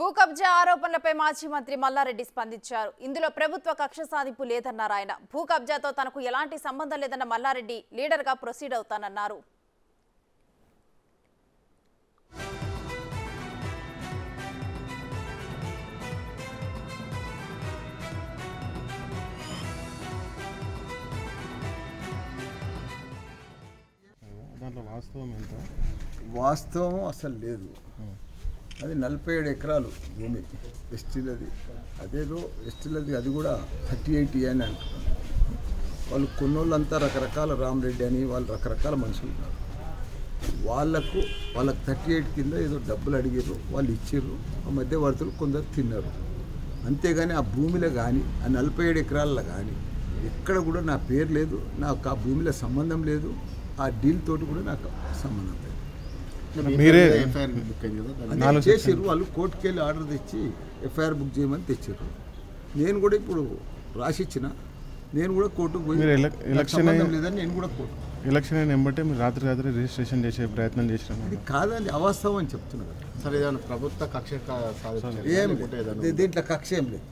భూ కబ్జా ఆరోపణలపై మాజీ మంత్రి మల్లారెడ్డి స్పందించారు. ఇందులో ప్రభుత్వ కక్ష సాధింపు లేదన్నారు ఆయన. భూ కబ్జాతో తనకు ఎలాంటి సంబంధం లేదన్న మల్లారెడ్డి లీడర్గా ప్రొసీడ్ అవుతానన్నారు. వాస్తవం అసలు లేదు. అది 47 ఎకరాలు భూమి ఎస్టీలది. అదేదో ఎస్టీలది, అది కూడా 38 అని అంటున్నారు. వాళ్ళు కొన్నోళ్ళంతా రకరకాల రామరెడ్డి అని వాళ్ళు రకరకాల మనుషులు ఉన్నారు. వాళ్ళకు 38 కింద ఏదో డబ్బులు అడిగారు, వాళ్ళు ఇచ్చారు. ఆ మధ్యవర్తులు కొందరు తిన్నారు. అంతేగాని ఆ భూమిలో కానీ ఆ 47 ఎకరాల్లో కానీ ఎక్కడ కూడా నా పేరు లేదు, నాకు ఆ భూమిలో సంబంధం లేదు, ఆ డీల్ తోటి కూడా నాకు సంబంధం లేదు. మీరే చేసారు. వాళ్ళు కోర్టుకి వెళ్ళి ఆర్డర్ తెచ్చి ఎఫ్ఐఆర్ బుక్ చేయమని తెచ్చారు. నేను కూడా ఇప్పుడు రాసిచ్చిన, నేను కూడా కోర్టుకు పోయి సంబంధం లేదని నేను కూడా కోర్టు ఎలక్షన్ అయిన వెంబటే మీరు రాత్రి రిజిస్ట్రేషన్ చేసే ప్రయత్నం చేసినారు. ఇది కాదని అవాస్తవం అని చెప్తున్నారు. సరే, ప్రభుత్వ కక్ష ఏం లేదు, దీంట్లో కక్ష ఏం లేదు.